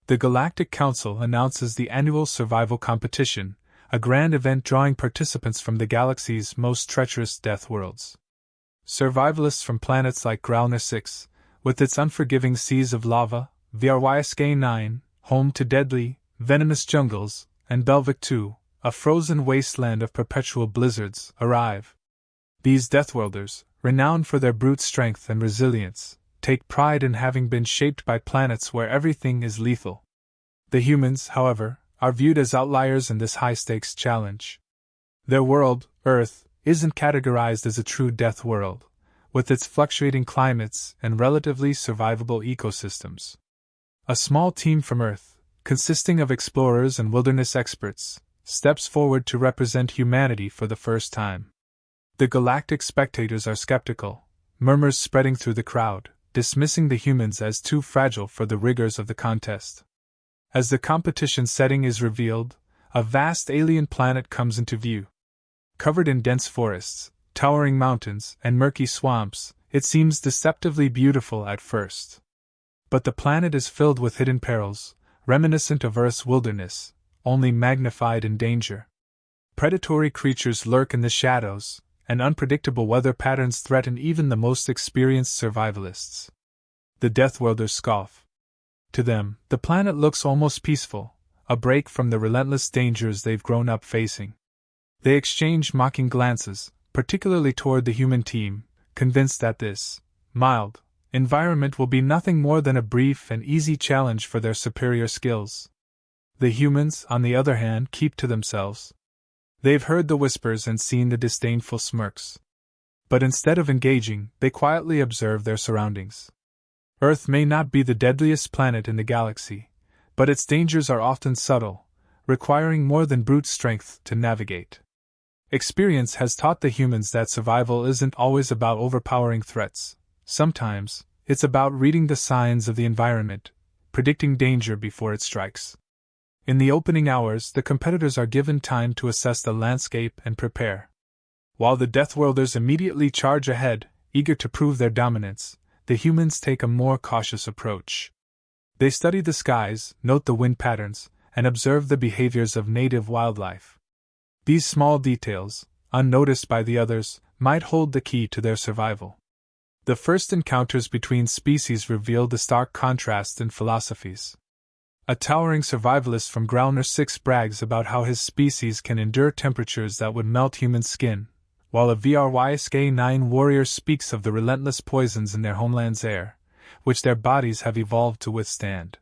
The Galactic Council announces the annual survival competition, a grand event drawing participants from the galaxy's most treacherous death worlds. Survivalists from planets like Gralner 6, with its unforgiving seas of lava, HFY 9, home to deadly, venomous jungles, and Belvik 2, a frozen wasteland of perpetual blizzards, arrive. These Deathworlders, renowned for their brute strength and resilience, take pride in having been shaped by planets where everything is lethal. The humans, however, are viewed as outliers in this high-stakes challenge. Their world, Earth, isn't categorized as a true death world, with its fluctuating climates and relatively survivable ecosystems. A small team from Earth, consisting of explorers and wilderness experts, steps forward to represent humanity for the first time. The galactic spectators are skeptical, murmurs spreading through the crowd, dismissing the humans as too fragile for the rigors of the contest. As the competition setting is revealed, a vast alien planet comes into view. Covered in dense forests, towering mountains, and murky swamps, it seems deceptively beautiful at first. But the planet is filled with hidden perils, reminiscent of Earth's wilderness, only magnified in danger. Predatory creatures lurk in the shadows, and unpredictable weather patterns threaten even the most experienced survivalists. The Deathworlders scoff. To them, the planet looks almost peaceful, a break from the relentless dangers they've grown up facing. They exchange mocking glances, particularly toward the human team, convinced that this mild environment will be nothing more than a brief and easy challenge for their superior skills. The humans, on the other hand, keep to themselves. They've heard the whispers and seen the disdainful smirks. But instead of engaging, they quietly observe their surroundings. Earth may not be the deadliest planet in the galaxy, but its dangers are often subtle, requiring more than brute strength to navigate. Experience has taught the humans that survival isn't always about overpowering threats. Sometimes, it's about reading the signs of the environment, predicting danger before it strikes. In the opening hours, the competitors are given time to assess the landscape and prepare. While the Deathworlders immediately charge ahead, eager to prove their dominance, the humans take a more cautious approach. They study the skies, note the wind patterns, and observe the behaviors of native wildlife. These small details, unnoticed by the others, might hold the key to their survival. The first encounters between species reveal the stark contrast in philosophies. A towering survivalist from Gralner 6 brags about how his species can endure temperatures that would melt human skin, while a HFY 9 warrior speaks of the relentless poisons in their homeland's air, which their bodies have evolved to withstand.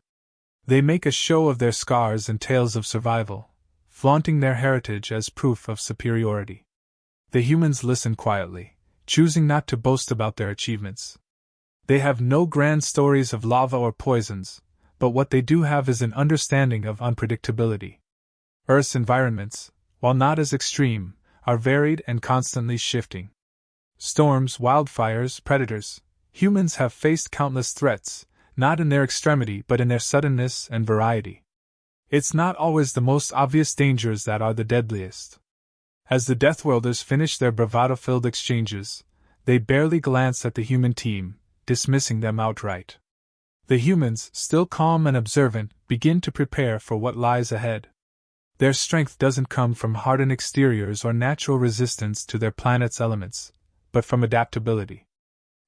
They make a show of their scars and tales of survival, flaunting their heritage as proof of superiority. The humans listen quietly, choosing not to boast about their achievements. They have no grand stories of lava or poisons, but what they do have is an understanding of unpredictability. Earth's environments, while not as extreme, are varied and constantly shifting. Storms, wildfires, predators, humans have faced countless threats, not in their extremity but in their suddenness and variety. It's not always the most obvious dangers that are the deadliest. As the Deathworlders finish their bravado-filled exchanges, they barely glance at the human team, dismissing them outright. The humans, still calm and observant, begin to prepare for what lies ahead. Their strength doesn't come from hardened exteriors or natural resistance to their planet's elements, but from adaptability.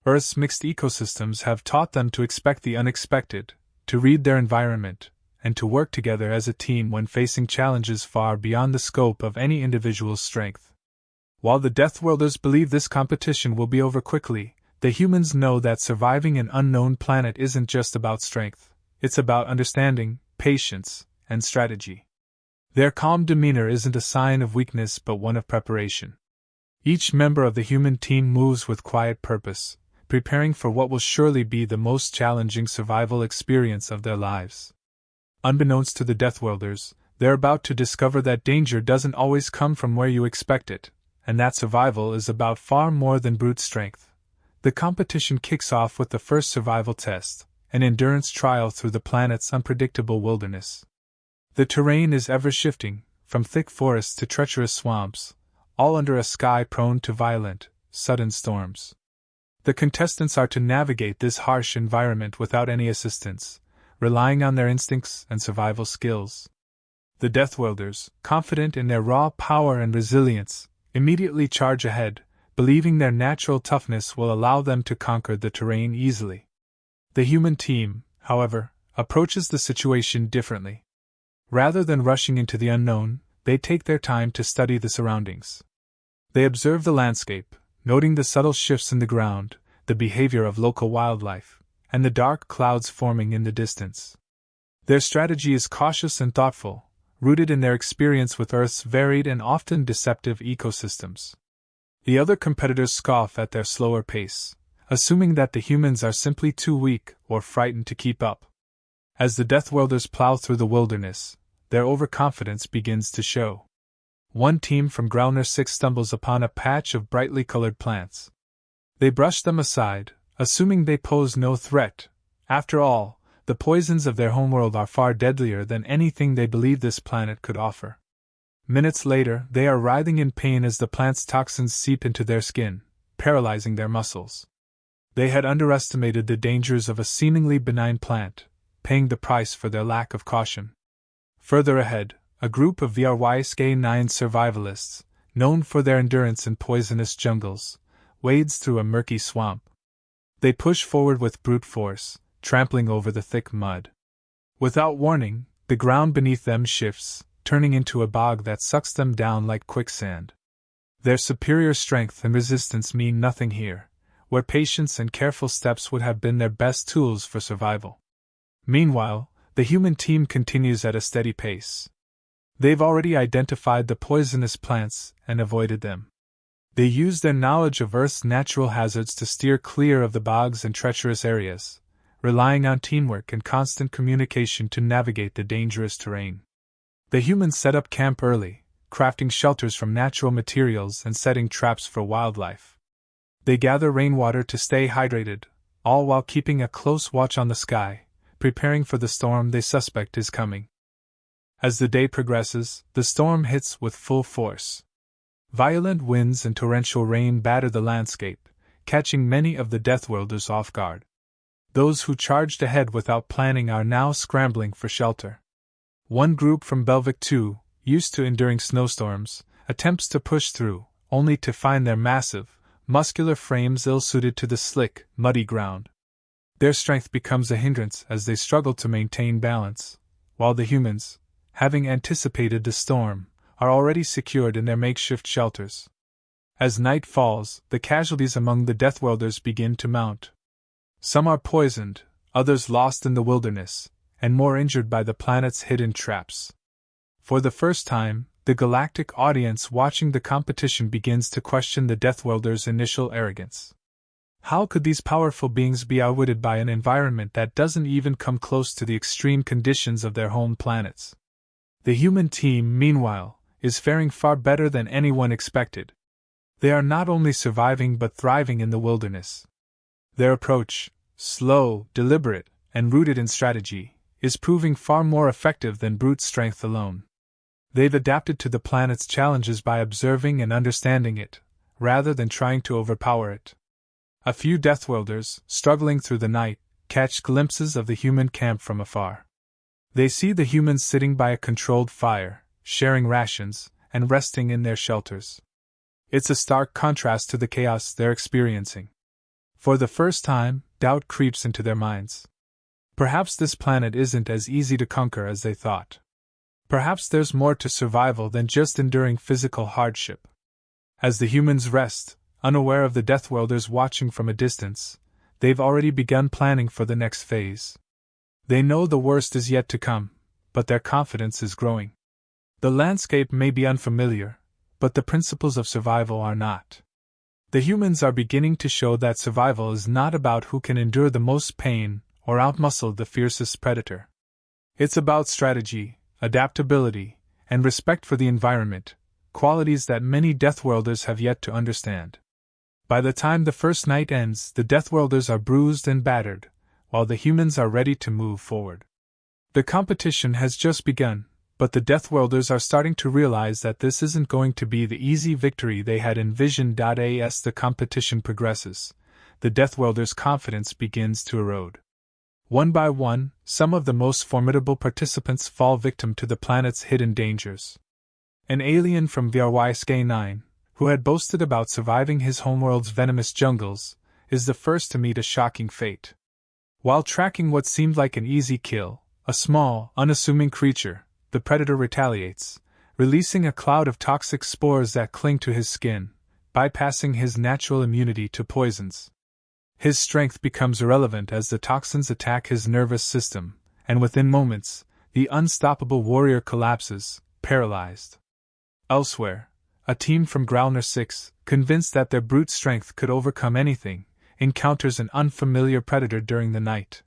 Earth's mixed ecosystems have taught them to expect the unexpected, to read their environment, and to work together as a team when facing challenges far beyond the scope of any individual's strength. While the Deathworlders believe this competition will be over quickly, the humans know that surviving an unknown planet isn't just about strength, it's about understanding, patience, and strategy. Their calm demeanor isn't a sign of weakness but one of preparation. Each member of the human team moves with quiet purpose, preparing for what will surely be the most challenging survival experience of their lives. Unbeknownst to the Deathworlders, they're about to discover that danger doesn't always come from where you expect it, and that survival is about far more than brute strength. The competition kicks off with the first survival test, an endurance trial through the planet's unpredictable wilderness. The terrain is ever-shifting, from thick forests to treacherous swamps, all under a sky prone to violent, sudden storms. The contestants are to navigate this harsh environment without any assistance, relying on their instincts and survival skills. The Deathworlders, confident in their raw power and resilience, immediately charge ahead, believing their natural toughness will allow them to conquer the terrain easily. The human team, however, approaches the situation differently. Rather than rushing into the unknown, they take their time to study the surroundings. They observe the landscape, noting the subtle shifts in the ground, the behavior of local wildlife, and the dark clouds forming in the distance. Their strategy is cautious and thoughtful, rooted in their experience with Earth's varied and often deceptive ecosystems. The other competitors scoff at their slower pace, assuming that the humans are simply too weak or frightened to keep up. As the Deathworlders plow through the wilderness, their overconfidence begins to show. One team from Growler 6 stumbles upon a patch of brightly colored plants. They brush them aside, assuming they pose no threat. After all, the poisons of their homeworld are far deadlier than anything they believe this planet could offer. Minutes later, they are writhing in pain as the plant's toxins seep into their skin, paralyzing their muscles. They had underestimated the dangers of a seemingly benign plant, paying the price for their lack of caution. Further ahead, a group of VRYSK-9 survivalists, known for their endurance in poisonous jungles, wades through a murky swamp. They push forward with brute force, trampling over the thick mud. Without warning, the ground beneath them shifts, turning into a bog that sucks them down like quicksand. Their superior strength and resistance mean nothing here, where patience and careful steps would have been their best tools for survival. Meanwhile, the human team continues at a steady pace. They've already identified the poisonous plants and avoided them. They use their knowledge of Earth's natural hazards to steer clear of the bogs and treacherous areas, relying on teamwork and constant communication to navigate the dangerous terrain. The humans set up camp early, crafting shelters from natural materials and setting traps for wildlife. They gather rainwater to stay hydrated, all while keeping a close watch on the sky, preparing for the storm they suspect is coming. As the day progresses, the storm hits with full force. Violent winds and torrential rain batter the landscape, catching many of the Deathworlders off guard. Those who charged ahead without planning are now scrambling for shelter. One group from Belvic 2, used to enduring snowstorms, attempts to push through, only to find their massive, muscular frames ill-suited to the slick, muddy ground. Their strength becomes a hindrance as they struggle to maintain balance, while the humans, having anticipated the storm, are already secured in their makeshift shelters. As night falls, the casualties among the Deathworlders begin to mount. Some are poisoned, others lost in the wilderness, and more injured by the planet's hidden traps. For the first time, the galactic audience watching the competition begins to question the Deathworlders' initial arrogance. How could these powerful beings be outwitted by an environment that doesn't even come close to the extreme conditions of their home planets? The human team, meanwhile, is faring far better than anyone expected. They are not only surviving but thriving in the wilderness. Their approach, slow, deliberate, and rooted in strategy, is proving far more effective than brute strength alone. They've adapted to the planet's challenges by observing and understanding it, rather than trying to overpower it. A few Deathworlders, struggling through the night, catch glimpses of the human camp from afar. They see the humans sitting by a controlled fire, sharing rations, and resting in their shelters. It's a stark contrast to the chaos they're experiencing. For the first time, doubt creeps into their minds. Perhaps this planet isn't as easy to conquer as they thought. Perhaps there's more to survival than just enduring physical hardship. As the humans rest, unaware of the Deathworlders watching from a distance, they've already begun planning for the next phase. They know the worst is yet to come, but their confidence is growing. The landscape may be unfamiliar, but the principles of survival are not. The humans are beginning to show that survival is not about who can endure the most pain or outmuscle the fiercest predator. It's about strategy, adaptability, and respect for the environment, qualities that many Deathworlders have yet to understand. By the time the first night ends, the Deathworlders are bruised and battered, while the humans are ready to move forward. The competition has just begun, but the Deathworlders are starting to realize that this isn't going to be the easy victory they had envisioned. As the competition progresses, the Deathworlders' confidence begins to erode. One by one, some of the most formidable participants fall victim to the planet's hidden dangers. An alien from HFY, who had boasted about surviving his homeworld's venomous jungles, is the first to meet a shocking fate. While tracking what seemed like an easy kill, a small, unassuming creature, the predator retaliates, releasing a cloud of toxic spores that cling to his skin, bypassing his natural immunity to poisons. His strength becomes irrelevant as the toxins attack his nervous system, and within moments, the unstoppable warrior collapses, paralyzed. Elsewhere, a team from Growler 6, convinced that their brute strength could overcome anything, encounters an unfamiliar predator during the night.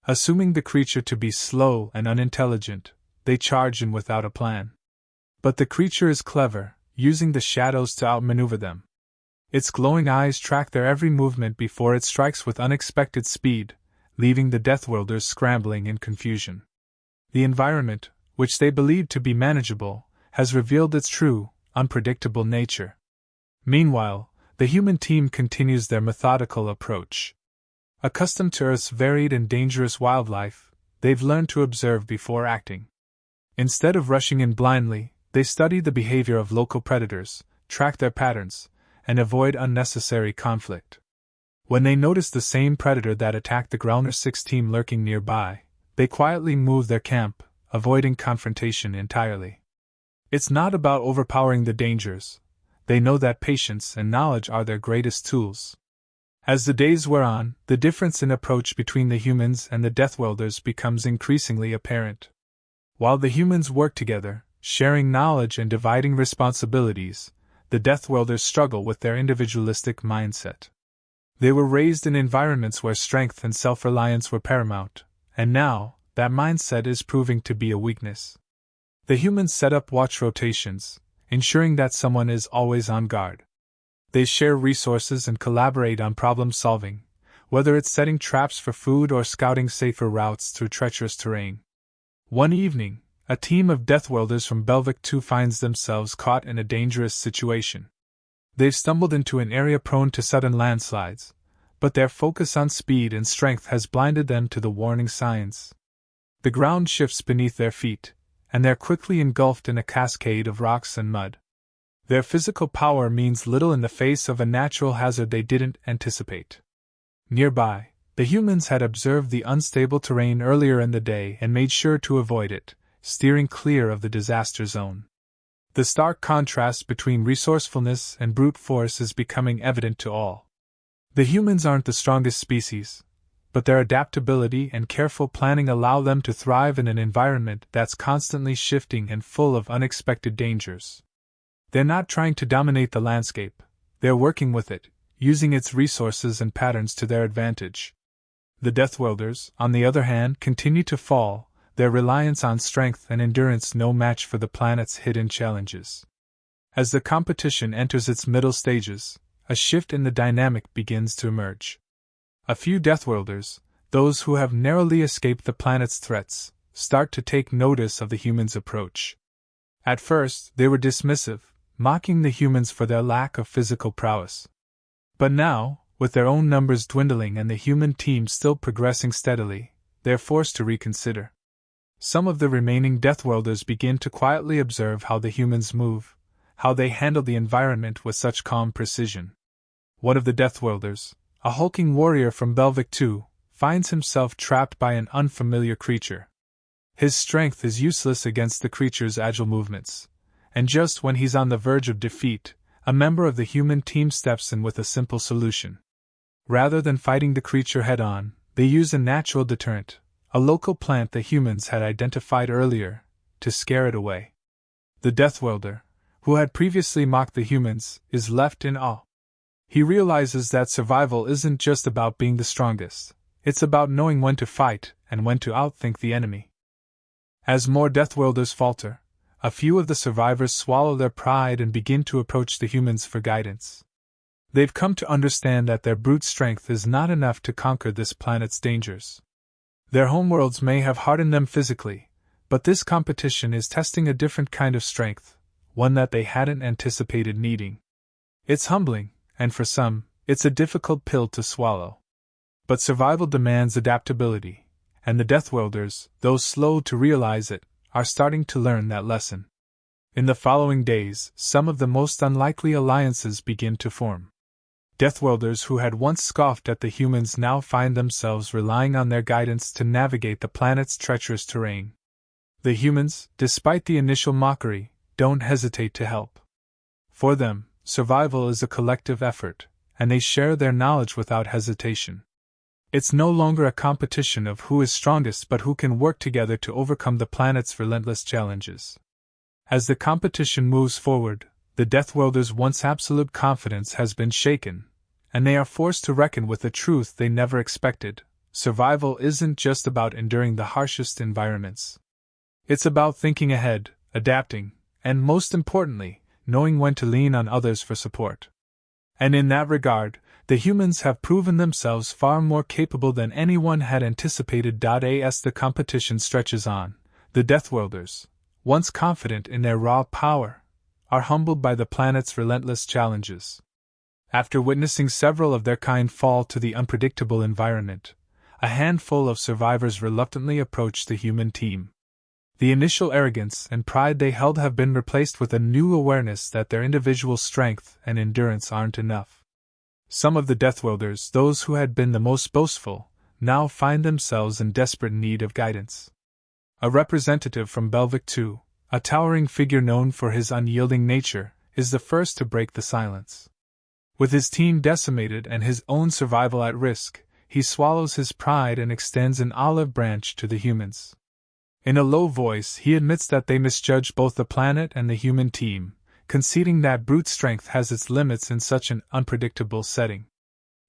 Assuming the creature to be slow and unintelligent, they charge in without a plan. But the creature is clever, using the shadows to outmaneuver them. Its glowing eyes track their every movement before it strikes with unexpected speed, leaving the Deathworlders scrambling in confusion. The environment, which they believed to be manageable, has revealed its true, unpredictable nature. Meanwhile, the human team continues their methodical approach. Accustomed to Earth's varied and dangerous wildlife, they've learned to observe before acting. Instead of rushing in blindly, they study the behavior of local predators, track their patterns, and avoid unnecessary conflict. When they notice the same predator that attacked the Growler 6 team lurking nearby, they quietly move their camp, avoiding confrontation entirely. It's not about overpowering the dangers. They know that patience and knowledge are their greatest tools. As the days wear on, the difference in approach between the humans and the Deathworlders becomes increasingly apparent. While the humans work together, sharing knowledge and dividing responsibilities, the Deathworlders struggle with their individualistic mindset. They were raised in environments where strength and self-reliance were paramount, and now, that mindset is proving to be a weakness. The humans set up watch rotations, ensuring that someone is always on guard. They share resources and collaborate on problem solving, whether it's setting traps for food or scouting safer routes through treacherous terrain. One evening, a team of Deathworlders from Belvic 2 finds themselves caught in a dangerous situation. They've stumbled into an area prone to sudden landslides, but their focus on speed and strength has blinded them to the warning signs. The ground shifts beneath their feet, and they're quickly engulfed in a cascade of rocks and mud. Their physical power means little in the face of a natural hazard they didn't anticipate. Nearby, the humans had observed the unstable terrain earlier in the day and made sure to avoid it, steering clear of the disaster zone. The stark contrast between resourcefulness and brute force is becoming evident to all. The humans aren't the strongest species, but their adaptability and careful planning allow them to thrive in an environment that's constantly shifting and full of unexpected dangers. They're not trying to dominate the landscape, they're working with it, using its resources and patterns to their advantage. The Deathworlders, on the other hand, continue to fall, their reliance on strength and endurance no match for the planet's hidden challenges. As the competition enters its middle stages, a shift in the dynamic begins to emerge. A few Deathworlders, those who have narrowly escaped the planet's threats, start to take notice of the humans' approach. At first, they were dismissive, mocking the humans for their lack of physical prowess. But now, with their own numbers dwindling and the human team still progressing steadily, they're forced to reconsider. Some of the remaining Deathworlders begin to quietly observe how the humans move, how they handle the environment with such calm precision. One of the Deathworlders, a hulking warrior from Belvic 2, finds himself trapped by an unfamiliar creature. His strength is useless against the creature's agile movements, and just when he's on the verge of defeat, a member of the human team steps in with a simple solution. Rather than fighting the creature head-on, they use a natural deterrent, a local plant the humans had identified earlier, to scare it away. The Deathworlder, who had previously mocked the humans, is left in awe. He realizes that survival isn't just about being the strongest, it's about knowing when to fight and when to outthink the enemy. As more Deathworlders falter, a few of the survivors swallow their pride and begin to approach the humans for guidance. They've come to understand that their brute strength is not enough to conquer this planet's dangers. Their homeworlds may have hardened them physically, but this competition is testing a different kind of strength, one that they hadn't anticipated needing. It's humbling, and for some, it's a difficult pill to swallow. But survival demands adaptability, and the Deathworlders, though slow to realize it, are starting to learn that lesson. In the following days, some of the most unlikely alliances begin to form. Deathworlders who had once scoffed at the humans now find themselves relying on their guidance to navigate the planet's treacherous terrain. The humans, despite the initial mockery, don't hesitate to help. For them, survival is a collective effort, and they share their knowledge without hesitation. It's no longer a competition of who is strongest but who can work together to overcome the planet's relentless challenges. As the competition moves forward, the Deathworlders' once absolute confidence has been shaken, and they are forced to reckon with a truth they never expected. Survival isn't just about enduring the harshest environments. It's about thinking ahead, adapting, and most importantly, knowing when to lean on others for support. And in that regard, the humans have proven themselves far more capable than anyone had anticipated. As the competition stretches on, the Deathworlders, once confident in their raw power, are humbled by the planet's relentless challenges. After witnessing several of their kind fall to the unpredictable environment, a handful of survivors reluctantly approach the human team. The initial arrogance and pride they held have been replaced with a new awareness that their individual strength and endurance aren't enough. Some of the Deathworlders, those who had been the most boastful, now find themselves in desperate need of guidance. A representative from Belvic II, a towering figure known for his unyielding nature, is the first to break the silence. With his team decimated and his own survival at risk, he swallows his pride and extends an olive branch to the humans. In a low voice, he admits that they misjudged both the planet and the human team, conceding that brute strength has its limits in such an unpredictable setting.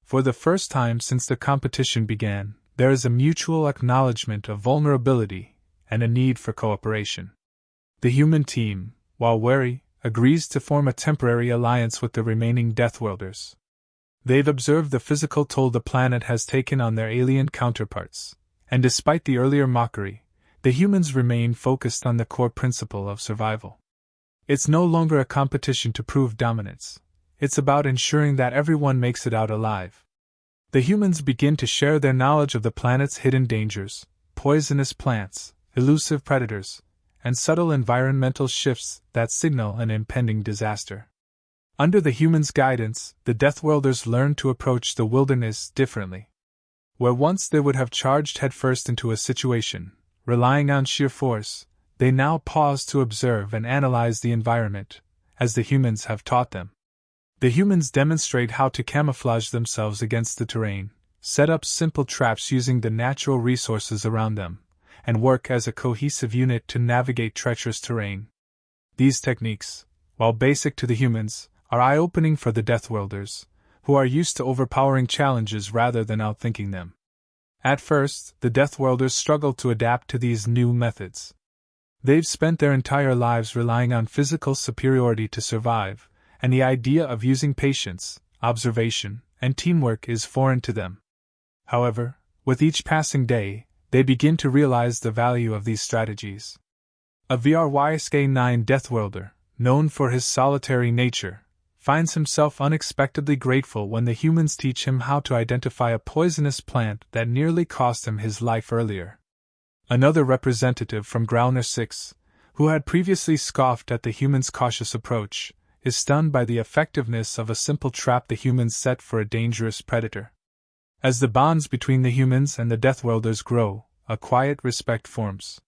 For the first time since the competition began, there is a mutual acknowledgement of vulnerability and a need for cooperation. The human team, while wary, agrees to form a temporary alliance with the remaining Deathworlders. They've observed the physical toll the planet has taken on their alien counterparts, and despite the earlier mockery, the humans remain focused on the core principle of survival. It's no longer a competition to prove dominance. It's about ensuring that everyone makes it out alive. The humans begin to share their knowledge of the planet's hidden dangers, poisonous plants, elusive predators, and subtle environmental shifts that signal an impending disaster. Under the humans' guidance, the Deathworlders learn to approach the wilderness differently. Where once they would have charged headfirst into a situation, relying on sheer force, they now pause to observe and analyze the environment, as the humans have taught them. The humans demonstrate how to camouflage themselves against the terrain, set up simple traps using the natural resources around them, and work as a cohesive unit to navigate treacherous terrain. These techniques, while basic to the humans, are eye-opening for the Deathworlders, who are used to overpowering challenges rather than outthinking them. At first, the Deathworlders struggle to adapt to these new methods. They've spent their entire lives relying on physical superiority to survive, and the idea of using patience, observation, and teamwork is foreign to them. However, with each passing day, they begin to realize the value of these strategies. A VRYSK-9 Deathworlder, known for his solitary nature, finds himself unexpectedly grateful when the humans teach him how to identify a poisonous plant that nearly cost him his life earlier. Another representative from Growler 6, who had previously scoffed at the humans' cautious approach, is stunned by the effectiveness of a simple trap the humans set for a dangerous predator. As the bonds between the humans and the Deathworlders grow, a quiet respect forms.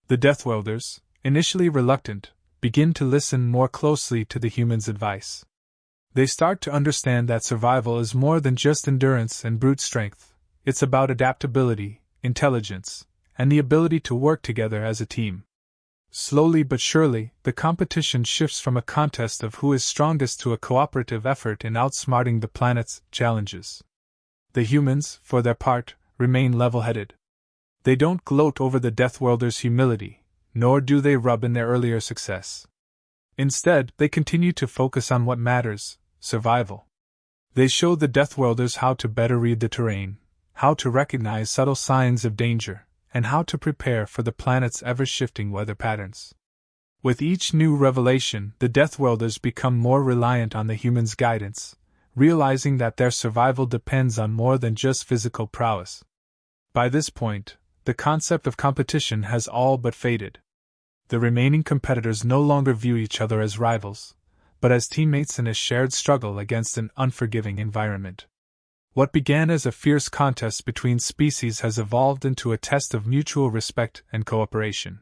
The Deathworlders, initially reluctant, begin to listen more closely to the humans' advice. They start to understand that survival is more than just endurance and brute strength. It's about adaptability, intelligence, and the ability to work together as a team. Slowly but surely, the competition shifts from a contest of who is strongest to a cooperative effort in outsmarting the planet's challenges. The humans, for their part, remain level-headed. They don't gloat over the Deathworlders' humility, nor do they rub in their earlier success. Instead, they continue to focus on what matters: survival. They show the Deathworlders how to better read the terrain, how to recognize subtle signs of danger, and how to prepare for the planet's ever-shifting weather patterns. With each new revelation, the Deathworlders become more reliant on the humans' guidance, realizing that their survival depends on more than just physical prowess. By this point, the concept of competition has all but faded. The remaining competitors no longer view each other as rivals, but as teammates in a shared struggle against an unforgiving environment. What began as a fierce contest between species has evolved into a test of mutual respect and cooperation.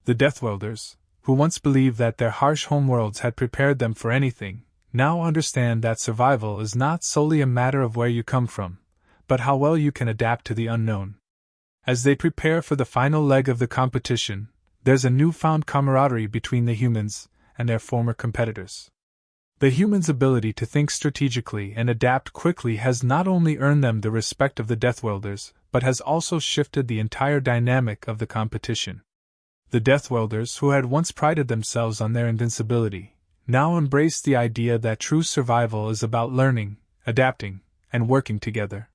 The Deathworlders, who once believed that their harsh homeworlds had prepared them for anything, now understand that survival is not solely a matter of where you come from, but how well you can adapt to the unknown. As they prepare for the final leg of the competition, there's a newfound camaraderie between the humans and their former competitors. The humans' ability to think strategically and adapt quickly has not only earned them the respect of the Deathworlders, but has also shifted the entire dynamic of the competition. The Deathworlders, who had once prided themselves on their invincibility, now embrace the idea that true survival is about learning, adapting, and working together.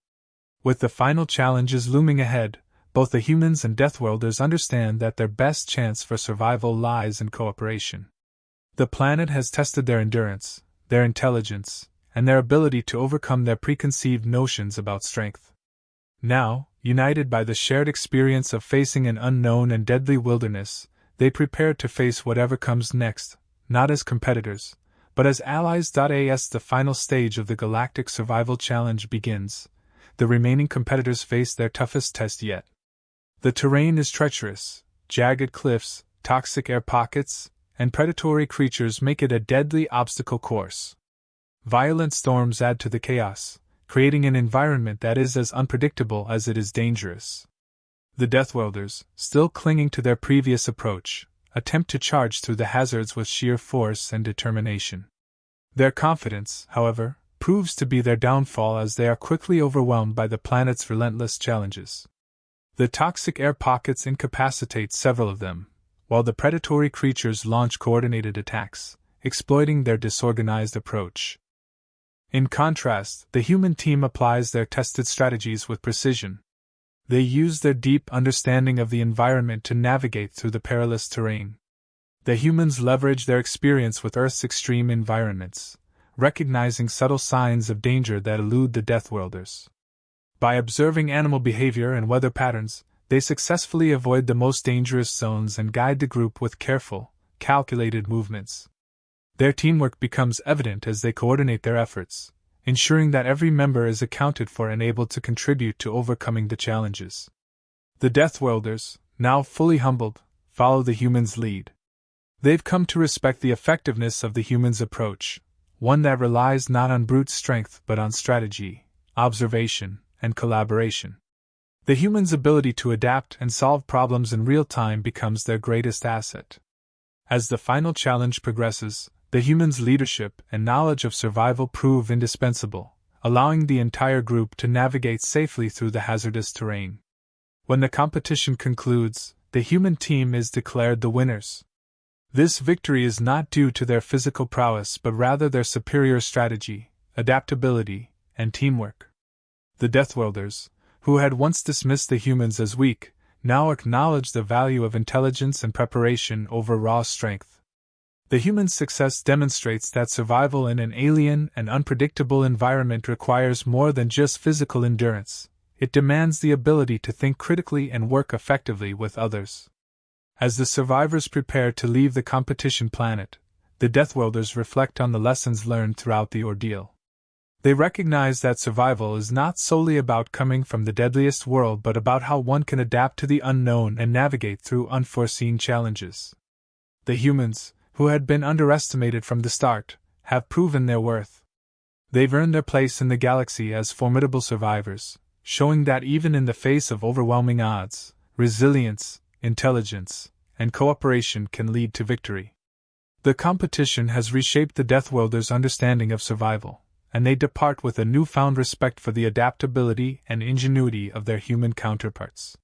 With the final challenges looming ahead, both the humans and Deathworlders understand that their best chance for survival lies in cooperation. The planet has tested their endurance, their intelligence, and their ability to overcome their preconceived notions about strength. Now, united by the shared experience of facing an unknown and deadly wilderness, they prepare to face whatever comes next, not as competitors, but as allies. As the final stage of the Galactic Survival Challenge begins, the remaining competitors face their toughest test yet. The terrain is treacherous, jagged cliffs, toxic air pockets, and predatory creatures make it a deadly obstacle course. Violent storms add to the chaos, creating an environment that is as unpredictable as it is dangerous. The Deathworlders, still clinging to their previous approach, attempt to charge through the hazards with sheer force and determination. Their confidence, however, proves to be their downfall as they are quickly overwhelmed by the planet's relentless challenges. The toxic air pockets incapacitate several of them, while the predatory creatures launch coordinated attacks, exploiting their disorganized approach. In contrast, the human team applies their tested strategies with precision. They use their deep understanding of the environment to navigate through the perilous terrain. The humans leverage their experience with Earth's extreme environments, recognizing subtle signs of danger that elude the Deathworlders. By observing animal behavior and weather patterns, they successfully avoid the most dangerous zones and guide the group with careful, calculated movements. Their teamwork becomes evident as they coordinate their efforts, ensuring that every member is accounted for and able to contribute to overcoming the challenges. The Deathworlders, now fully humbled, follow the humans' lead. They've come to respect the effectiveness of the humans' approach, one that relies not on brute strength but on strategy, observation, and collaboration. The humans' ability to adapt and solve problems in real time becomes their greatest asset. As the final challenge progresses, the humans' leadership and knowledge of survival prove indispensable, allowing the entire group to navigate safely through the hazardous terrain. When the competition concludes, the human team is declared the winners. This victory is not due to their physical prowess but rather their superior strategy, adaptability, and teamwork. The Deathworlders, who had once dismissed the humans as weak, now acknowledge the value of intelligence and preparation over raw strength. The human success demonstrates that survival in an alien and unpredictable environment requires more than just physical endurance. It demands the ability to think critically and work effectively with others. As the survivors prepare to leave the competition planet, the Deathworlders reflect on the lessons learned throughout the ordeal. They recognize that survival is not solely about coming from the deadliest world but about how one can adapt to the unknown and navigate through unforeseen challenges. The humans, who had been underestimated from the start, have proven their worth. They've earned their place in the galaxy as formidable survivors, showing that even in the face of overwhelming odds, resilience, intelligence, and cooperation can lead to victory. The competition has reshaped the Deathworlders' understanding of survival, and they depart with a newfound respect for the adaptability and ingenuity of their human counterparts.